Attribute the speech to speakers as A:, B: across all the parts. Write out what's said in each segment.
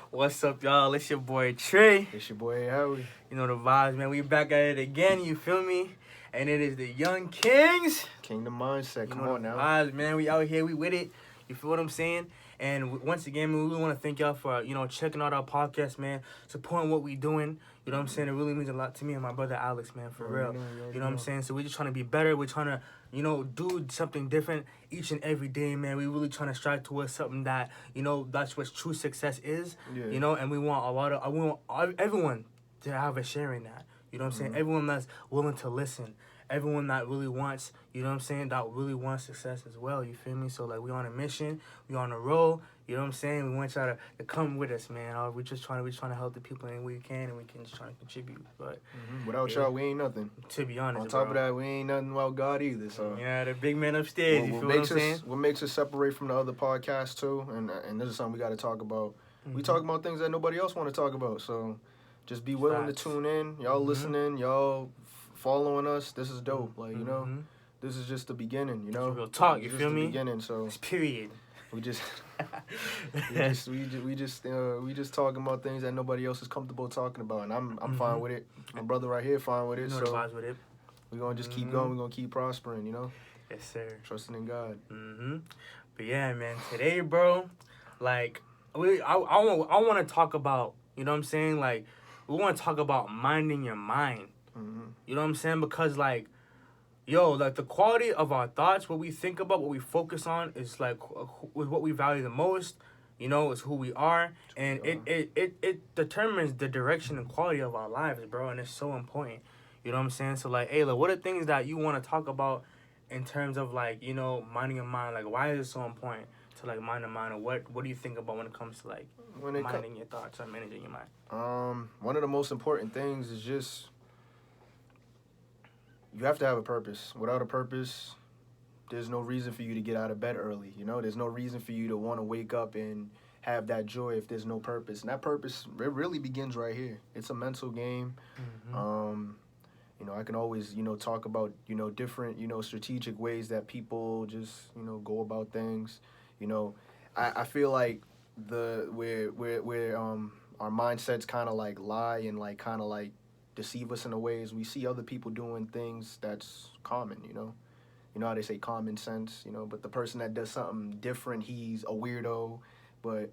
A: What's up, y'all? It's your boy Trey.
B: It's your boy Howie.
A: You know the vibes, man. We back at it again, you feel me? And it is the Young Kings.
B: Kingdom Mindset.
A: You
B: Come
A: know
B: on
A: the
B: now.
A: vibes, man. We out here, we with it. You feel what I'm saying? And once again, we really want to thank y'all for, checking out our podcast, man. Supporting what we doing. You know what I'm saying? It really means a lot to me and my brother Alex, man, for real. You know what I'm saying? So we're just trying to be better. We're trying to, do something different each and every day, man. We really trying to strive towards something that, that's what true success is.
B: Yeah.
A: And we want everyone to have a share in that. You know what I'm saying? Everyone that's willing to listen. Everyone that really wants, that really wants success as well, you feel me? So, we on a mission, we on a roll, you know what I'm saying? We want y'all to come with us, man. We're trying to help the people any way we can, and we can just try to contribute. But
B: without y'all, we ain't nothing.
A: To be honest,
B: on top of that, we ain't nothing without God either. So
A: yeah, the big man upstairs, you feel what I'm saying?
B: What makes us separate from the other podcasts, too, and this is something we got to talk about. We talk about things that nobody else want to talk about, so just be willing to tune in. Y'all listening, y'all following us. This is dope. This is just the beginning,
A: Real talk, you feel me?
B: Beginning, so
A: it's period.
B: We just we just talking about things that nobody else is comfortable talking about, and I'm fine with it. My brother right here fine with it.
A: So vibes with it.
B: We're gonna just keep going. We're gonna keep prospering,
A: Yes, sir.
B: Trusting in God.
A: But yeah, man. Today, bro, I want to talk about. You know what I'm saying? We want to talk about minding your mind. You know what I'm saying? Because the quality of our thoughts, what we think about, what we focus on is what we value the most, is who we are. And it determines the direction and quality of our lives, bro. And it's so important. You know what I'm saying? So Ayla, what are things that you want to talk about in terms of minding your mind? Why is it so important to mind the mind? Or what do you think about when it comes to minding your thoughts or managing your mind?
B: One of the most important things is just you have to have a purpose. Without a purpose, there's no reason for you to get out of bed early. There's no reason for you to want to wake up and have that joy if there's no purpose. And that purpose, it really begins right here. It's a mental game. I can always, talk about, different, strategic ways that people just, go about things. I feel like where our mindsets kind of lie and kind of deceive us in a way is we see other people doing things that's common, you know how they say common sense, but the person that does something different, he's a weirdo. But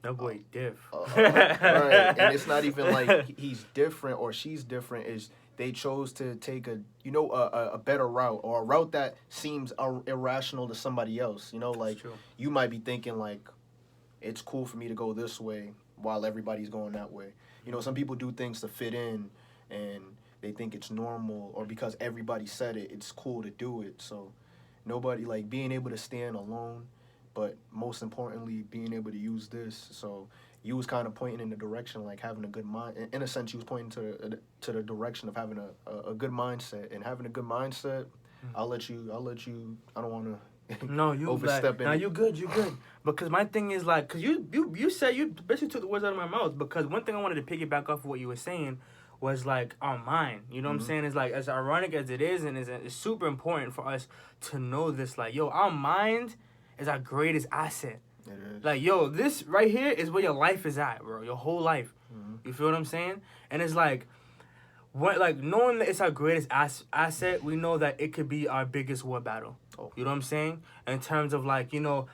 A: that boy diff.
B: Right. And it's not even like he's different or she's different. Is they chose to take a better route, or a route that seems irrational to somebody else. You might be thinking it's cool for me to go this way while everybody's going that way. Some people do things to fit in, and they think it's normal, or because everybody said it, it's cool to do it. So nobody, being able to stand alone, but most importantly, being able to use this. So you was kind of pointing in the direction, having a good mind. In a sense, you was pointing to the direction of having a good mindset. And having a good mindset, I'll let you, I don't want to
A: no, you
B: overstep in.
A: No, you good. Because my thing is because you said, you basically took the words out of my mouth. Because one thing I wanted to piggyback off of what you were saying was our mind. You know what I'm saying? It's as ironic as it is, and it's super important for us to know this. Our mind is our greatest asset.
B: It is.
A: This right here is where your life is at, bro. Your whole life. You feel what I'm saying? And it's knowing that it's our greatest asset, we know that it could be our biggest war battle. You know what I'm saying? In terms of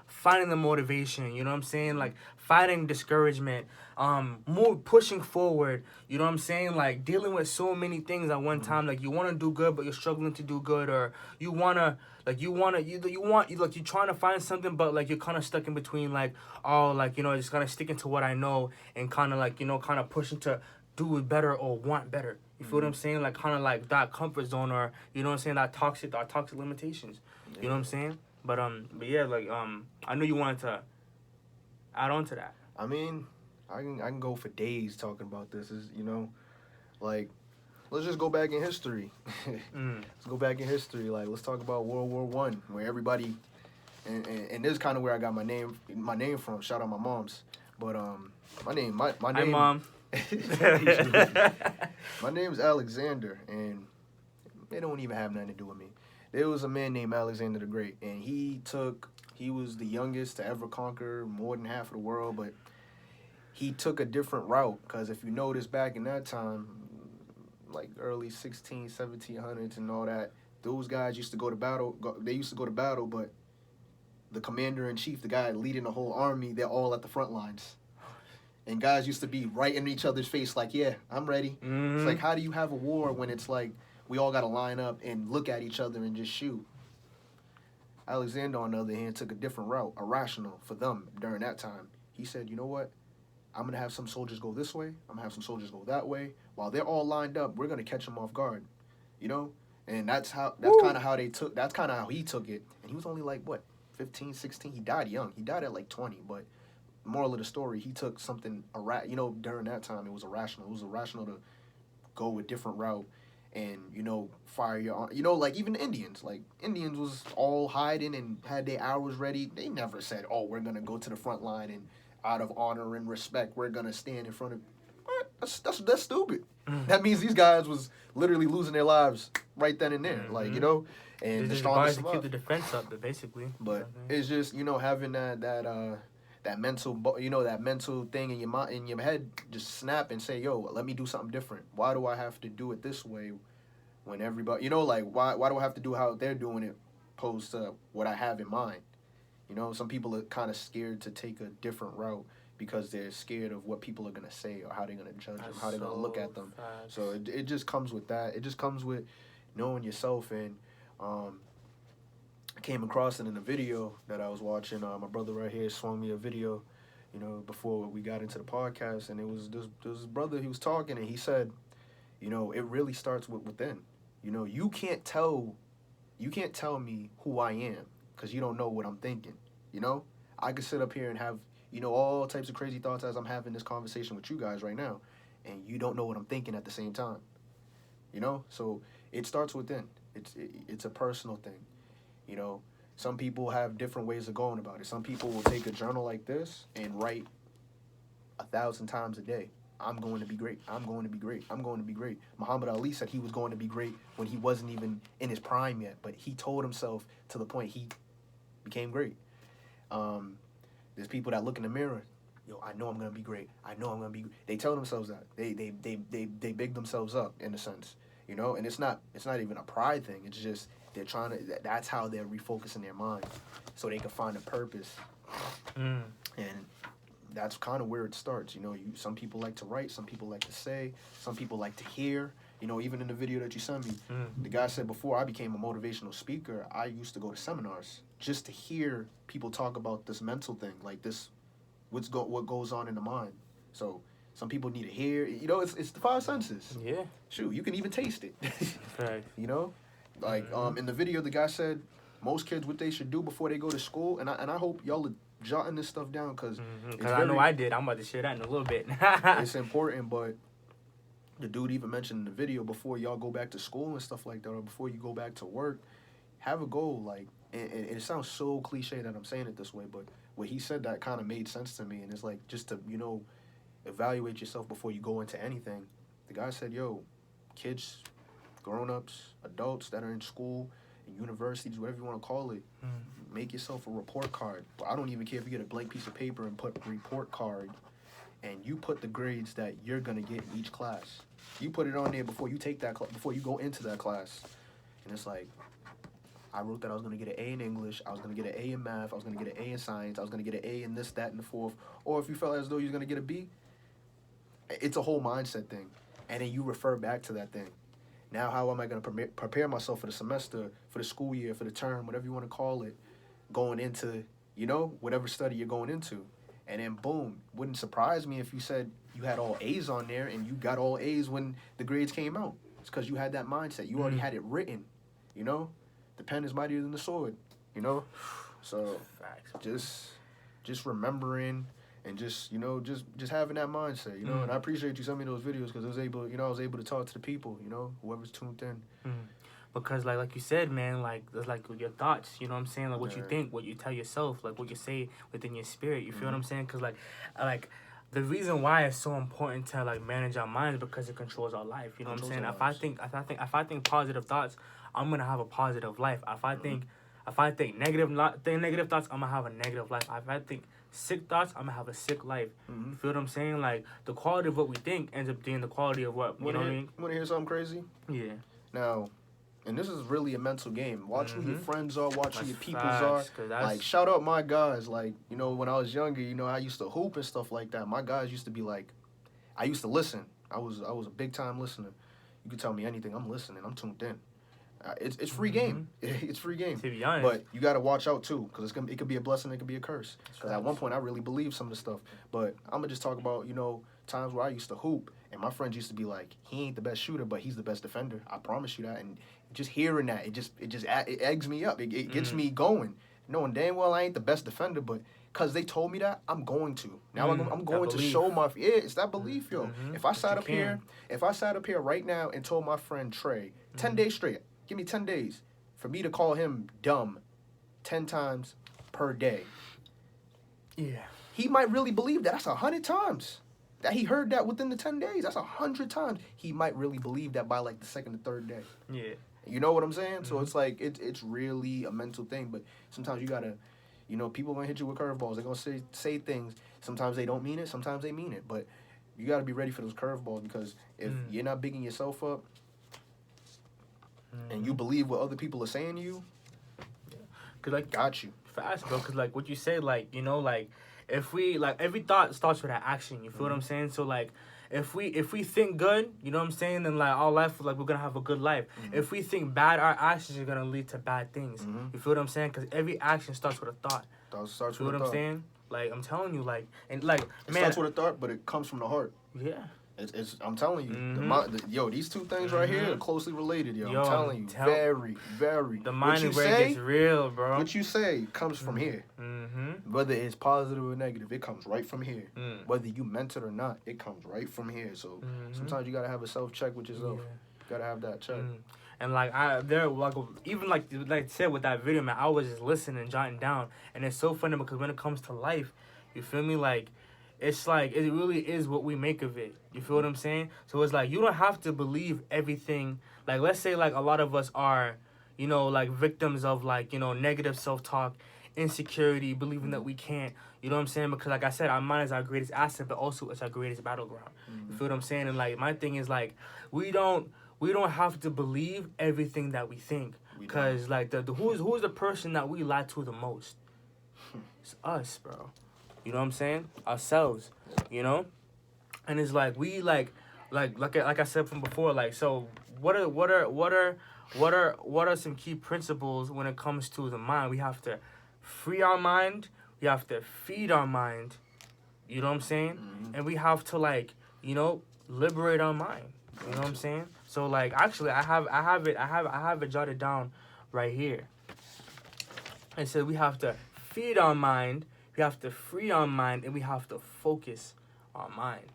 A: finding the motivation, you know what I'm saying? Fighting discouragement, more pushing forward, you know what I'm saying? Dealing with so many things at one time. You want to do good, but you're struggling to do good, or you're trying to find something, but you're kind of stuck in between, just kind of sticking to what I know, and kind of pushing to do it better or want better. You feel what I'm saying? That comfort zone, or you know what I'm saying, that toxic limitations. You know what I'm saying? But yeah, I know you wanted to add on to that.
B: I mean, I can go for days talking about this. Let's just go back in history. Let's go back in history. Let's talk about World War I, where everybody, and this is kind of where I got my name from. Shout out my mom's. But my name.
A: Hi, Mom.
B: My name's Alexander, and it don't even have nothing to do with me. There was a man named Alexander the Great, and he was the youngest to ever conquer more than half of the world, but he took a different route, because if you notice back in that time, like early 1700s and all that, those guys used to go to battle. They used to go to battle, but the commander in chief, the guy leading the whole army, they're all at the front lines. And guys used to be right in each other's face, like, yeah, I'm ready. It's like, how do you have a war when it's like we all got to line up and look at each other and just shoot? Alexander, on the other hand, took a different route, irrational for them during that time. He said, you know what? I'm going to have some soldiers go this way. I'm going to have some soldiers go that way. While they're all lined up, we're going to catch them off guard, you know? And that's kind of how that's kind of how he took it. And he was only like, what, 15, 16? He died young. He died at like 20. But moral of the story, he took something, during that time, it was irrational. It was irrational to go a different route and, fire your arm. Like even Indians was all hiding and had their arrows ready. They never said, oh, we're going to go to the front line and out of honor and respect, we're going to stand in front of... What? That's stupid. That means these guys was literally losing their lives right then and there. Like, and the strongest
A: to keep the defense up, basically.
B: But it's just, having that mental, that mental thing in your mind, in your head, just snap and say, yo, let me do something different. Why do I have to do it this way when everybody, why do I have to do how they're doing it opposed to what I have in mind? Some people are kind of scared to take a different route because they're scared of what people are going to say or how they're going to judge them, how they're going to look at them.
A: Fast.
B: So it just comes with that. It just comes with knowing yourself. And I came across it in a video that I was watching. My brother right here swung me a video, before we got into the podcast. And it was this brother, he was talking, and he said, it really starts within. You can't tell me who I am because you don't know what I'm thinking. I could sit up here and have, all types of crazy thoughts as I'm having this conversation with you guys right now, and you don't know what I'm thinking at the same time. So it starts within. It's a personal thing. Some people have different ways of going about it. Some people will take a journal like this and write 1,000 times a day. I'm going to be great. I'm going to be great. I'm going to be great. Muhammad Ali said he was going to be great when he wasn't even in his prime yet, but he told himself to the point he became great. There's people that look in the mirror, yo, I know I'm gonna be great. I know I'm gonna be. They tell themselves that. They big themselves up in a sense, And it's not even a pride thing. It's just they're trying to. That's how they're refocusing their mind, so they can find a purpose. And that's kind of where it starts. Some people like to write, some people like to say, some people like to hear. Even in the video that you sent me, the guy said before I became a motivational speaker, I used to go to seminars just to hear people talk about this mental thing, like this, what goes on in the mind. So some people need to hear. It's the five senses.
A: Yeah.
B: Shoot, you can even taste it.
A: Right.
B: In the video, the guy said most kids what they should do before they go to school, and I hope y'all are jotting this stuff down because
A: I know I did. I'm about to share that in a little bit.
B: It's important, but the dude even mentioned in the video, before y'all go back to school and stuff like that, or before you go back to work, have a goal. Like, and it sounds so cliche that I'm saying it this way, but what he said, that kind of made sense to me. And it's like, just to, evaluate yourself before you go into anything. The guy said, yo, kids, grown-ups, adults that are in school, in universities, whatever you want to call it, make yourself a report card. I don't even care if you get a blank piece of paper and put report card, and you put the grades that you're going to get in each class. You put it on there before you take that before you go into that class. And it's like, I wrote that I was going to get an A in English, I was going to get an A in math, I was going to get an A in science, I was going to get an A in this, that, and the fourth. Or if you felt as though you're going to get a B, it's a whole mindset thing. And then you refer back to that thing. Now, how am I going to prepare myself for the semester, for the school year, for the term, whatever you want to call it, going into, whatever study you're going into. And then, boom, wouldn't surprise me if you said you had all A's on there and you got all A's when the grades came out. It's because you had that mindset. You already had it written, The pen is mightier than the sword, So, just remembering and just having that mindset, And I appreciate you sending me those videos because I was able to talk to the people, whoever's tuned in.
A: Because like you said, man, it's like your thoughts, you know what I'm saying? Like what you think, what you tell yourself, like what you say within your spirit, you feel what I'm saying? Because like the reason why it's so important to like manage our minds because it controls our life, you know what I'm saying? If I think positive thoughts, I'm gonna have a positive life. If I think negative thoughts, I'm gonna have a negative life. If I think sick thoughts, I'm gonna have a sick life. You feel what I'm saying? Like, the quality of what we think ends up being the quality of what, you know what I mean?
B: Want to hear something crazy?
A: Yeah.
B: Now, and this is really a mental game. Watch who your friends are, watch who your peoples
A: facts,
B: are. Like, shout out my guys. Like, you know, when I was younger, you know, I used to hoop and stuff like that. My guys used to be like, I used to listen. I was a big time listener. You could tell me anything, I'm listening. I'm tuned in. It's free game. It's free game.
A: To be honest.
B: But you got to watch out too, because it could be a blessing, it could be a curse. Because at one point I really believed some of the stuff. But I'm gonna just talk about, you know, times where I used to hoop, and my friends used to be like, he ain't the best shooter, but he's the best defender. I promise you that. And just hearing that, it eggs me up. It gets me going, knowing damn well I ain't the best defender, but because they told me that, I'm going to. Now I'm going to show my... Yeah, it's that belief, yo. If I sat up here right now and told my friend Trey, 10 days straight, give me 10 days for me to call him dumb 10 times per day.
A: Yeah.
B: He might really believe that. That's 100 times. That he heard that within the 10 days. That's 100 times. He might really believe that by like the second or third day.
A: Yeah.
B: You know what I'm saying? So it's like, it's really a mental thing. But sometimes you got to, you know, people going to hit you with curveballs. They're going to say things. Sometimes they don't mean it. Sometimes they mean it. But you got to be ready for those curveballs, because if you're not bigging yourself up and you believe what other people are saying to you,
A: cause like,
B: got you.
A: Fast, bro. Because like what you say, like, you know, like, if we, like, every thought starts with an action. You feel what I'm saying? So like, if we think good, you know what I'm saying, then like our life, like, we're gonna have a good life. If we think bad, our actions are gonna lead to bad things. You feel what I'm saying? Because every action starts with a thought.
B: Starts
A: you feel
B: with a
A: what
B: thought.
A: I'm saying? Like, I'm telling you, like, and like,
B: It
A: man,
B: starts with a thought, but it comes from the heart.
A: Yeah.
B: I'm telling you, yo, these two things right here are closely related, yo. I'm telling you, very, very.
A: The mind is where it gets real, bro.
B: What you say comes from here. Whether it's positive or negative, it comes right from here. Whether you meant it or not, it comes right from here. So sometimes you gotta have a self check with yourself. You gotta have that check.
A: And like even like I said with that video, man, I was just listening and jotting down, and it's so funny because when it comes to life, you feel me, like. It's like, it really is what we make of it. You feel what I'm saying? So it's like, you don't have to believe everything. Like, let's say, like, a lot of us are, you know, like, victims of, like, you know, negative self-talk, insecurity, believing that we can't. You know what I'm saying? Because, like I said, our mind is our greatest asset, but also it's our greatest battleground. You feel what I'm saying? And, like, my thing is, like, we don't have to believe everything that we think. Because, like, who's the person that we lie to the most? It's us, bro. You know what I'm saying? Ourselves, you know? And it's like we like I said from before, like, so what are some key principles when it comes to the mind? We have to free our mind, we have to feed our mind, you know what I'm saying? And we have to, like, you know, liberate our mind. You know what I'm saying? So like, actually I have it jotted down right here. It said we have to feed our mind, we have to free our mind, and we have to focus our mind.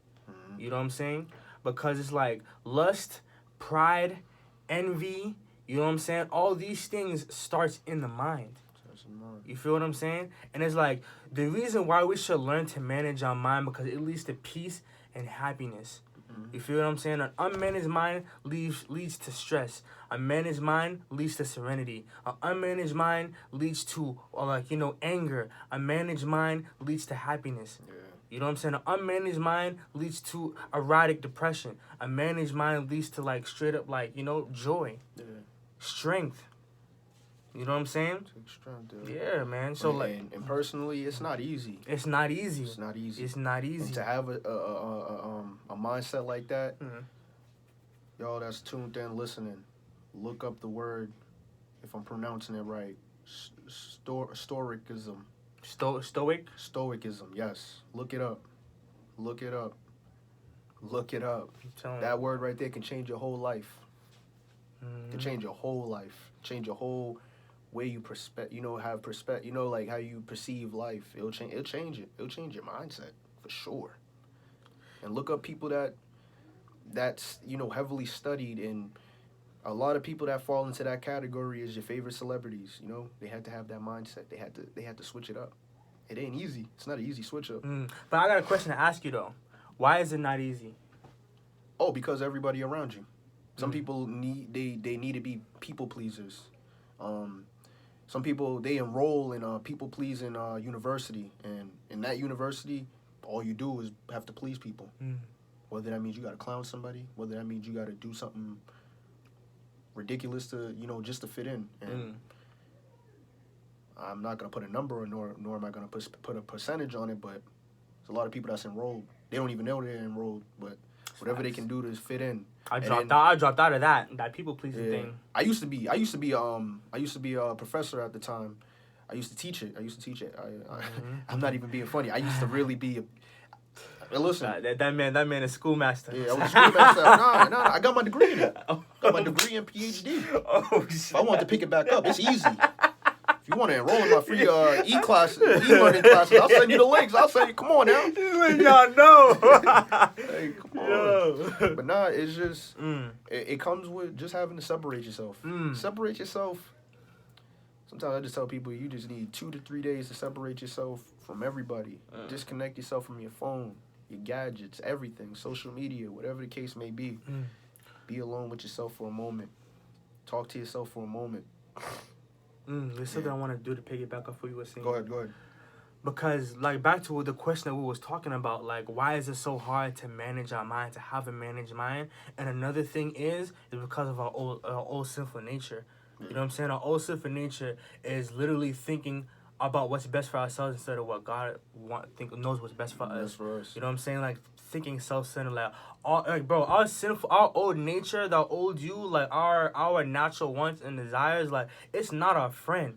A: You know what I'm saying? Because it's like lust, pride, envy, you know what I'm saying? All these things starts in the mind. You feel what I'm saying? And it's like, the reason why we should learn to manage our mind, because it leads to peace and happiness. You feel what I'm saying? An unmanaged mind leads to stress. A managed mind leads to serenity. An unmanaged mind leads to, like, you know, anger. A managed mind leads to happiness. Yeah. You know what I'm saying? An unmanaged mind leads to erratic depression. A managed mind leads to, like, straight up, like, you know, joy. Yeah. Strength. You know what I'm saying? Yeah, man. So like,
B: and personally, it's not easy.
A: It's not easy.
B: It's not easy.
A: It's not easy.
B: And to have a mindset like that, y'all that's tuned in listening, look up the word, if I'm pronouncing it right, stoicism.
A: Stoic?
B: Stoicism. Yes. Look it up. Look it up. Look it up. That word right there can change your whole life. Can change your whole life. Change your whole way you like how you perceive life. It'll change it. It'll change your mindset for sure. And look up people that's, you know, heavily studied, and a lot of people that fall into that category is your favorite celebrities. You know, they had to have that mindset. They had to switch it up. It ain't easy. It's not an easy switch up.
A: But I got a question to ask you though. Why is it not easy?
B: Oh, because everybody around you. Some people need to be people pleasers. some people, they enroll in a people-pleasing university. And in that university, all you do is have to please people. Whether that means you got to clown somebody, whether that means you got to do something ridiculous to, just to fit in. And I'm not going to put a number, nor am I going to put a percentage on it, but there's a lot of people that's enrolled. They don't even know they're enrolled, but whatever they can do to fit in.
A: I dropped out of that people pleasing thing.
B: I used to be a professor at the time. I used to teach it. I'm not even being funny. I used to really be listen.
A: That man is schoolmaster.
B: Yeah, I was a schoolmaster. No, I got my degree in it. Got my degree and PhD.
A: Oh shit.
B: If I want to pick it back up, it's easy. If you want to enroll in my free e-learning classes, I'll send you the links. I'll send you. Come on now.
A: Y'all know.
B: Hey, come on. But nah, it's just it comes with just having to separate yourself. Separate yourself. Sometimes I just tell people you just need 2 to 3 days to separate yourself from everybody. Disconnect yourself from your phone, your gadgets, everything, social media, whatever the case may be. Be alone with yourself for a moment. Talk to yourself for a moment.
A: There's something I want to do to piggyback off what you were saying.
B: Go ahead.
A: Because, back to the question that we was talking about, why is it so hard to manage our mind, to have a managed mind? And another thing is because of our old sinful nature. You know what I'm saying? Our old sinful nature is literally thinking about what's best for ourselves instead of what God knows what's best for us. You know what I'm saying? Thinking self-centered, our old nature, the old you, our natural wants and desires, it's not our friend.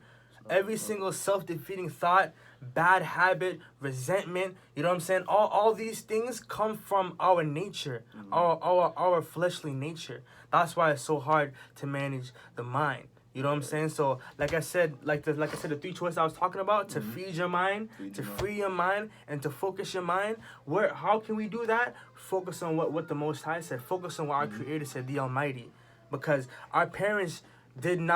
A: Every single self-defeating thought, bad habit, resentment, you know what I'm saying? All these things come from our nature, our fleshly nature. That's why it's so hard to manage the mind. You know what I'm saying? So, like I said, the 3 choices I was talking about, to feed your mind, free your mind, and to focus your mind. How can we do that? Focus on what the Most High said. Focus on what our Creator said, the Almighty. Because our parents doesn't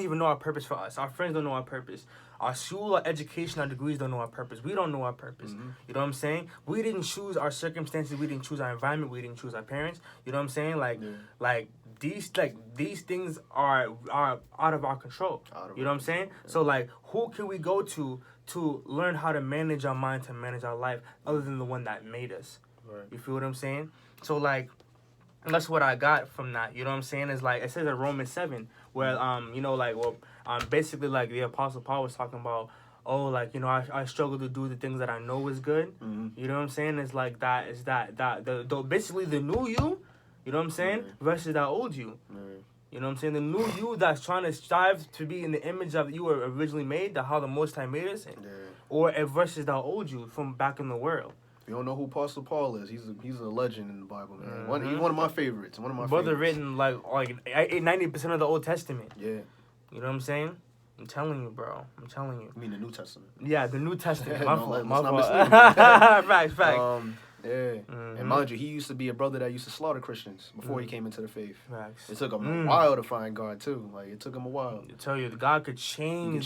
A: even know our purpose for us. Our friends don't know our purpose. Our school, our education, our degrees don't know our purpose. We don't know our purpose. You know what I'm saying? We didn't choose our circumstances. We didn't choose our environment. We didn't choose our parents. You know what I'm saying? These things are out of our control. You know what I'm saying? Yeah. So who can we go to learn how to manage our mind, to manage our life, other than the one that made us? Right. You feel what I'm saying? So that's what I got from that. You know what I'm saying? Is it says in Romans 7 where basically the Apostle Paul was talking about, I struggle to do the things that I know is good. You know what I'm saying? It's basically the new you. You know what I'm saying? Versus that old you. You know what I'm saying? The new you that's trying to strive to be in the image of you were originally made, how the Most High made us, or versus that old you from back in the world.
B: You don't know who Apostle Paul is? He's a legend in the Bible, man. He's one of my favorites.
A: Brother written 90% of the Old Testament.
B: Yeah.
A: You know what I'm saying? I'm telling you, bro. You
B: mean the New Testament?
A: Yeah, the New Testament.
B: My fault.
A: Facts.
B: Yeah. And mind you, he used to be a brother that used to slaughter Christians before he came into the faith.
A: Facts.
B: It took him a while to find God, too. It took him a while.
A: I tell you, God could turn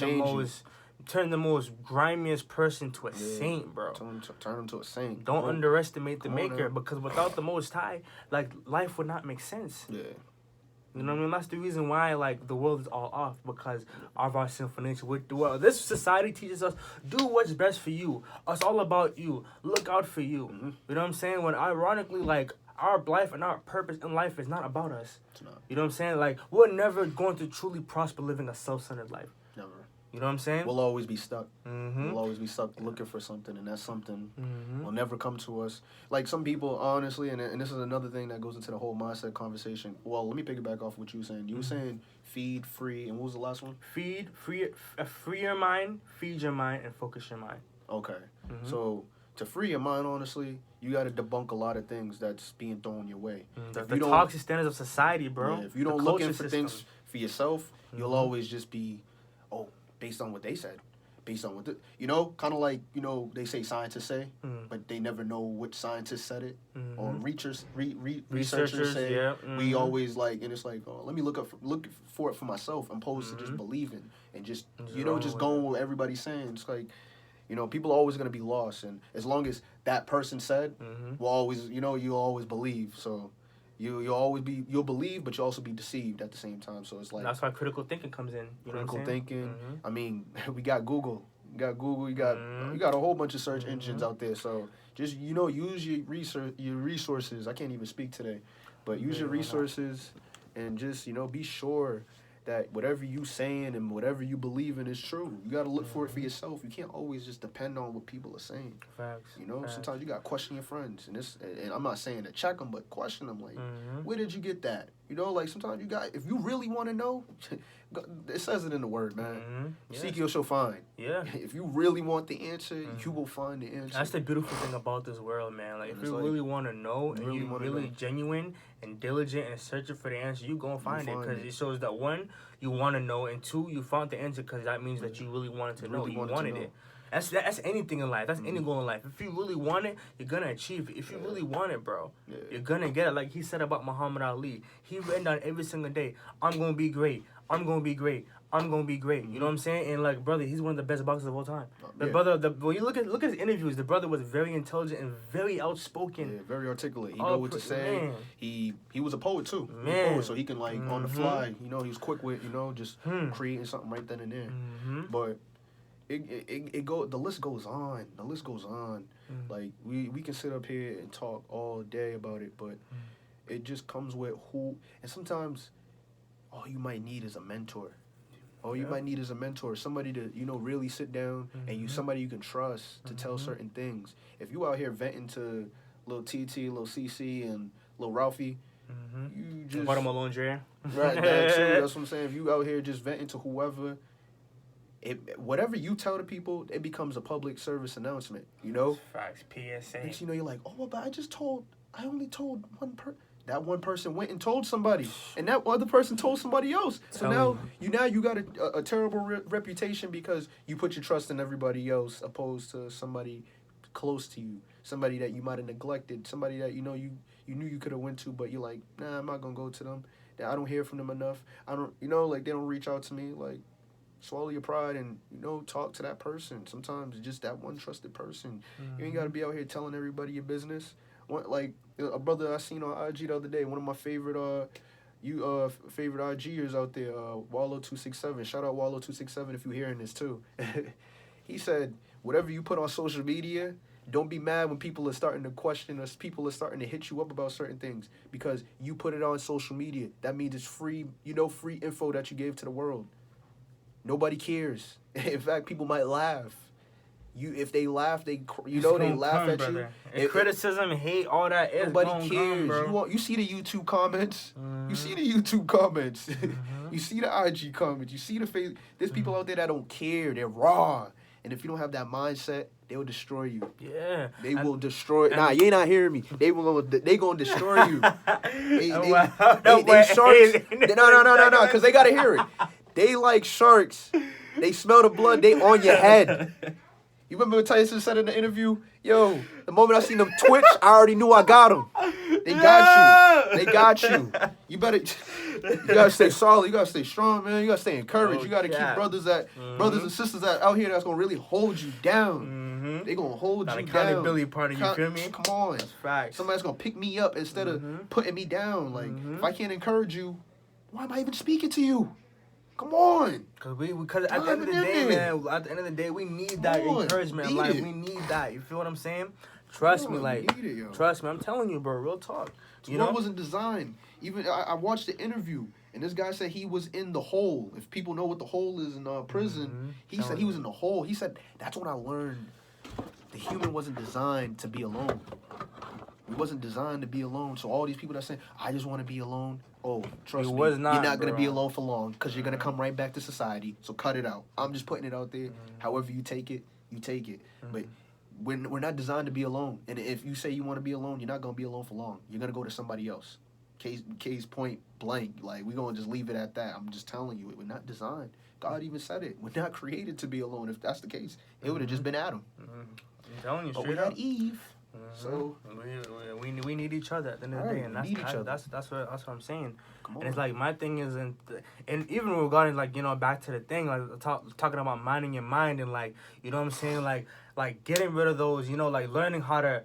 A: the most grimiest person to a saint, bro.
B: Turn him to a saint.
A: Don't underestimate the Maker, because without the Most High, life would not make sense.
B: Yeah.
A: You know what I mean? That's the reason why, the world is all off, because of our sinful nature. This society teaches us, do what's best for you. It's all about you. Look out for you. You know what I'm saying? When ironically, our life and our purpose in life is not about us.
B: It's not.
A: You know what I'm saying? We're never going to truly prosper living a self-centered life.
B: Never.
A: You know what I'm saying?
B: We'll always be stuck. We'll always be stuck looking for something, and that something will never come to us. Some people, honestly, and this is another thing that goes into the whole mindset conversation. Well, let me piggyback off what you were saying. You were saying feed, free, and what was the last one?
A: Free your mind, feed your mind, and focus your mind.
B: Okay. So to free your mind, honestly, you got to debunk a lot of things that's being thrown your way.
A: The toxic standards of society, bro.
B: Yeah, if you don't look in for things for yourself, you'll always just be, based on what they said, based on what kind of they say scientists say, but they never know which scientists said it, or researchers say.
A: Yeah.
B: We always and it's let me look for it for myself, opposed to just believing and just going with what everybody's saying. It's people are always gonna be lost, and as long as that person said, we'll always you'll always believe. So You'll believe, but you'll also be deceived at the same time. So it's like
A: that's why critical thinking comes in. You
B: critical
A: know what I'm saying?
B: thinking.
A: Mm-hmm.
B: I mean, we got Google. You got Google. You got a whole bunch of search engines out there. So just use your resources. I can't even speak today, but use your resources, and just be sure that whatever you saying and whatever you believe in is true. You got to look for it for yourself. You can't always just depend on what people are saying.
A: Facts.
B: Sometimes you got to question your friends. And I'm not saying to check them, but question them. Like, where did you get that? Like sometimes if you really want to know, it says it in the word, man. Seek, you shall find.
A: Yeah.
B: If you really want the answer, you will find the answer.
A: That's the beautiful thing about this world, man. Like, if you really want to know and you're really genuine and diligent and searching for the answer, you gonna find it, because it shows that, one, you want to know, and two, you found the answer because that means that you really wanted to know. You wanted it. That's anything in life. That's any goal in life. If you really want it, you're gonna achieve it. If you really want it, bro, you're gonna get it. Like he said about Muhammad Ali, he written down every single day, I'm gonna be great. I'm gonna be great. I'm gonna be great. You know what I'm saying? And like, brother, he's one of the best boxers of all time. When you look at his interviews, the brother was very intelligent and very outspoken.
B: Yeah, very articulate. He know what to say.
A: Man.
B: He was a poet too.
A: Man.
B: He was a poet, so he can on the fly. He was quick with just creating something right then and there. But the list goes on. The list goes on. Like we can sit up here and talk all day about it, but it just comes with who. And sometimes all you might need is a mentor. All you might need is a mentor, somebody to really sit down and somebody you can trust to tell certain things. If you out here venting to little TT, little CC, and little Ralphie, you just
A: bottom Malone Dre.
B: Right, that too. That's what I'm saying. If you out here just venting to whoever, whatever you tell the people, it becomes a public service announcement.
A: Facts, PSA.
B: Next, you're like, oh, but I only told one person. That one person went and told somebody, and that other person told somebody else. So now you got a terrible reputation because you put your trust in everybody else, opposed to somebody close to you, somebody that you might have neglected, somebody that you knew you could have went to, but you're like, nah, I'm not gonna go to them. I don't hear from them enough. I don't, like they don't reach out to me. Like, swallow your pride and talk to that person. Sometimes just that one trusted person. You ain't gotta be out here telling everybody your business. Like a brother I seen on IG the other day, one of my favorite favorite IGers out there, Wallo267. Shout out Wallo267 if you're hearing this too. He said, whatever you put on social media, don't be mad when people are starting to question us, people are starting to hit you up about certain things, because you put it on social media. That means it's free, free info that you gave to the world. Nobody cares. In fact, people might laugh. If they laugh, they laugh at
A: brother.
B: you.
A: Criticism, hate, all that is
B: nobody cares.
A: Bro.
B: You see the YouTube comments. You see the YouTube comments. You see the IG comments. You see the face. There's people out there that don't care. They're raw. And if you don't have that mindset, they will destroy you.
A: Yeah.
B: They will destroy. Nah, you ain't not hearing me. They gonna destroy you. They sharks. No. Because they gotta hear it. They like sharks. They smell the blood. They on your head. You remember what Tyson said in the interview? Yo, the moment I seen them twitch, I already knew I got them. They got you. They got you. You gotta stay solid. You gotta stay strong, man. You gotta stay encouraged. You gotta keep brothers and sisters out here that's gonna really hold you down. They gonna hold you down.
A: Accountability part of you, feel me?
B: Come on.
A: That's facts.
B: Somebody's gonna pick me up instead of putting me down. Like, if I can't encourage you, why am I even speaking to you? Come on.
A: Because at the end of the day, man, at the end of the day, we need that encouragement. We need that. You feel what I'm saying? Trust me, trust me. I'm telling you, bro. Real talk.
B: This world wasn't designed. Even I watched the interview, and this guy said he was in the hole. If people know what the hole is in prison, he said he was in the hole. He said that's what I learned. The human wasn't designed to be alone. We wasn't designed to be alone. So all these people that say, I just want to be alone. Oh, trust me, you're not going to be alone for long, because you're going to come right back to society. So cut it out. I'm just putting it out there. However you take it, you take it. But we're not designed to be alone. And if you say you want to be alone, you're not going to be alone for long. You're going to go to somebody else. Case point blank. Like, we're going to just leave it at that. I'm just telling you, we're not designed. God even said it. We're not created to be alone. If that's the case, it would have just been Adam.
A: I'm telling you,
B: but we had Eve. So
A: we need each other at the end of the day, and that's what I'm saying. And it's like, my thing is, and even regarding, like, back to the thing, like talking about minding your mind, and like, you know what I'm saying, like getting rid of those, like learning how to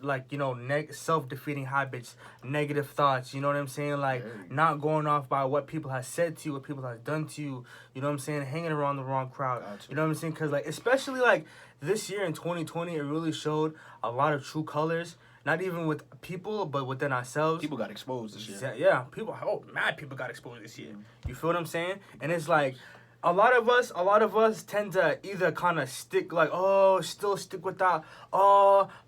A: like, you know, self-defeating habits, negative thoughts, you know what I'm saying? Like,
B: Hey.
A: not going off by what people have said to you, what people have done to you, you know what I'm saying? Hanging around the wrong crowd,
B: Gotcha.
A: you know what I'm saying? Because, like, especially, like, this year in 2020, it really showed a lot of true colors, not even with people, but within ourselves.
B: People got exposed this year.
A: Yeah, mad people got exposed this year. You feel what I'm saying? And it's like, a lot of us tend to either kind of stick still stick with that,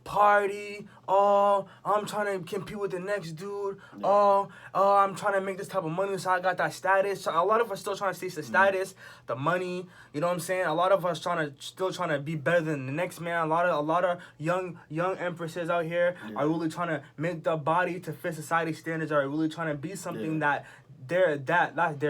A: party, I'm trying to compete with the next dude, I'm trying to make this type of money, so I got that status. So a lot of us still trying to chase the status, the money, you know what I'm saying? A lot of us still trying to be better than the next man. A lot of young empresses out here are really trying to make the body to fit society standards, are really trying to be something that they're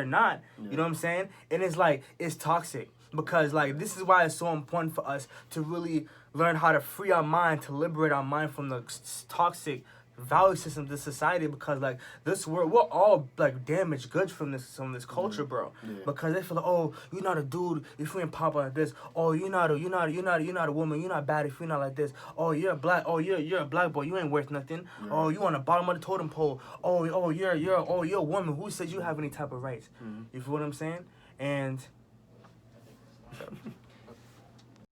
A: not, you know what I'm saying? And it's like, it's toxic, because like, this is why it's so important for us to really learn how to free our mind, to liberate our mind from the toxic value system of this society, because like, this we're all like damaged goods from this culture, bro. Because they feel like, oh, you're not a dude if you ain't pop like this. Oh, you're not a woman, you're not bad if you're not like this. Oh, you're a black boy, you ain't worth nothing. Oh, you on the bottom of the totem pole. Oh, you're a woman. Who says you have any type of rights? You feel what I'm saying? And